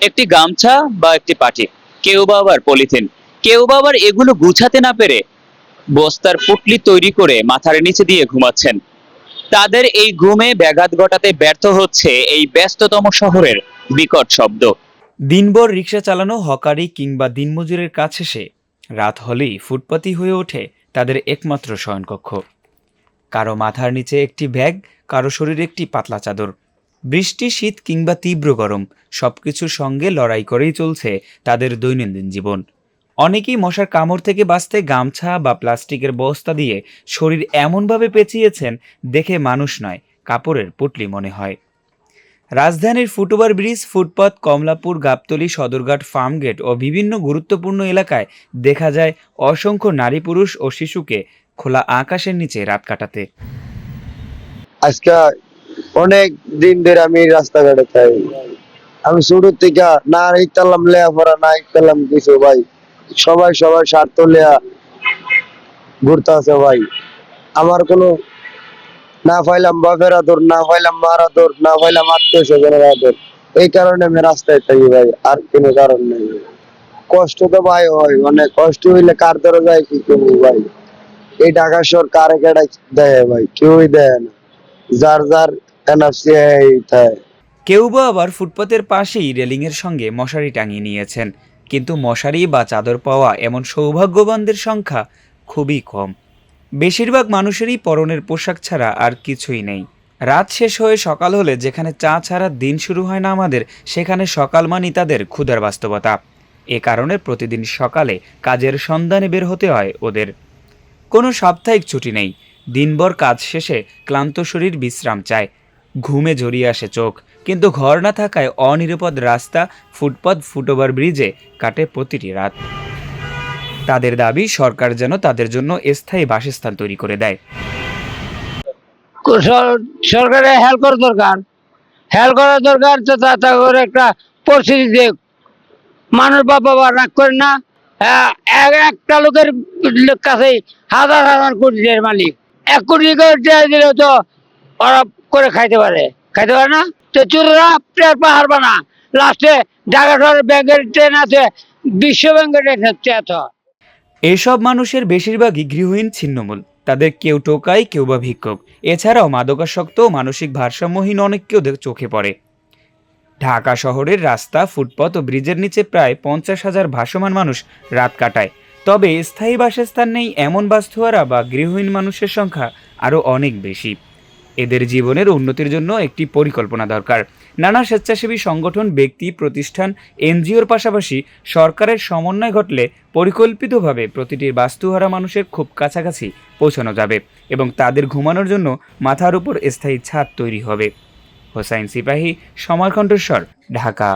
একটি গামছা বা একটি পাটি, কেউ বা আবার পলিথিন, কেউ বা আবার এগুলো গুছাতে না পেরে বস্তার পুটলি তৈরি করে মাথার নিচে দিয়ে ঘুমাচ্ছেন। তাদের এই ঘুমে ব্যাঘাত ঘটাতে ব্যর্থ হচ্ছে এই ব্যস্ততম শহরের বিকট শব্দ। দিনভর রিক্সা চালানো, হকারি কিংবা দিনমজুরের কাজ শেষে রাত হলেই ফুটপাতই হয়ে ওঠে তাদের একমাত্র শয়নকক্ষ। কারো মাথার নিচে একটি ব্যাগ, কারো শরীরে একটি পাতলা চাদর। বৃষ্টি, শীত কিংবা তীব্র গরম, সবকিছুর সঙ্গে লড়াই করেই চলছে তাদের দৈনন্দিন জীবন। অনেকেই মশার কামড় থেকে বাঁচতে গামছা বা প্লাস্টিকের বস্তা দিয়ে শরীর এমনভাবে পেঁচিয়েছেন, দেখে মানুষ নয়, কাপড়ের পুটলি মনে হয়। রাজধানীর ফুটওভার ব্রিজ, ফুটপাত, কমলাপুর, গাবতলী, সদরঘাট, ফার্মগেট ও বিভিন্ন গুরুত্বপূর্ণ এলাকায় দেখা যায় অসংখ্য নারী, পুরুষ ও শিশুকে খোলা আকাশের নিচে রাত কাটাতে। আজকে অনেক দিন ধরে আমি রাস্তাঘাটে থাকি। আমি ছোট থেকে না ইতালাম লেখাপড়া, না ইতালাম কিছু ভাই। সবাই সবার স্বার্থ লেয়া ঘুরতে আছে ভাই। আমার কোনো না পাইলাম বাপের আদর, না পাইলাম মার আদর, না পাইলাম আত্মীয় স্বজনের আদর। এই কারণে আমি রাস্তায় থাকি ভাই, আর কোনো কারণ নেই। কষ্ট তো ভাই হয়, অনেক কষ্ট হইলে কার ধরে যায় কি করবো ভাই। এই ঢাকা শহর কারে কেডা দেয় ভাই, কেউই দেয় না। যার যার এনআরসি থাকে। কেউ বা আবার ফুটপাতের পাশেই রেলিংয়ের সঙ্গে মশারি টাঙিয়ে নিয়েছেন, কিন্তু মশারি বা চাদর পাওয়া এমন সৌভাগ্যবানদের সংখ্যা খুবই কম। বেশিরভাগ মানুষেরই পরনের পোশাক ছাড়া আর কিছুই নেই। রাত শেষ হয়ে সকাল হলে যেখানে চা ছাড়া দিন শুরু হয় না আমাদের, সেখানে সকাল মানেই তাদের ক্ষুধার বাস্তবতা। এ কারণে প্রতিদিন সকালে কাজের সন্ধানে বের হতে হয় ওদের। কোনো সাপ্তাহিক ছুটি নেই। দিনভর কাজ শেষে ক্লান্ত শরীর বিশ্রাম চায়, ঘুমে জড়িয়ে আসে চোখ। কিন্তু ঘর না থাকায় অনিরাপদ রাস্তা, ফুটপাত, ফুটওভার ব্রিজে কাটে প্রতিটি রাত। তাদের দাবি সরকার যেন তাদের জন্য স্থায়ী বাসস্থান তৈরি করে দেয়। সরকারের হেল্প করা দরকার, হেল্প করা দরকার। তো তা করে একটা পরিস্থিতিতে মানুষ বাবা রাগ করে না। একটা লোকের কাছে হাজার হাজার কোটি টাকার মালিক, 1 কোটি করে টাকা দিলে তো ওরা করে খাইতে পারে না। তো চোররা প্লেয়ার পাহাড় বানা, লাস্টে ঢাকা শহরের ব্যাংকের ট্রেন আছে, বিশ্ব ব্যাংকের ট্রেন হচ্ছে। এসব মানুষের বেশিরভাগই গৃহহীন, ছিন্নমূল। তাদের কেউ টোকাই, কেউ বা ভিক্ষুক। এছাড়াও মাদকাসক্ত ও মানসিক ভারসাম্যহীন অনেককেও চোখে পড়ে। ঢাকা শহরের রাস্তা, ফুটপাত ও ব্রিজের নিচে প্রায় 50,000 ভাসমান মানুষ রাত কাটায়। তবে স্থায়ী বাসস্থান নেই এমন বাস্তুহারা বা গৃহহীন মানুষের সংখ্যা আরও অনেক বেশি। এদের জীবনের উন্নতির জন্য একটি পরিকল্পনা দরকার। নানা স্বেচ্ছাসেবী সংগঠন, ব্যক্তি, প্রতিষ্ঠান, এনজিওর পাশাপাশি সরকারের সমন্বয় ঘটলে পরিকল্পিতভাবে প্রতিটি বাস্তুহারা মানুষের খুব কাছাকাছি পৌঁছানো যাবে এবং তাদের ঘুমানোর জন্য মাথার উপর স্থায়ী ছাদ তৈরি হবে। হোসাইন সিপাহী, সময় কণ্ঠস্বর, ঢাকা।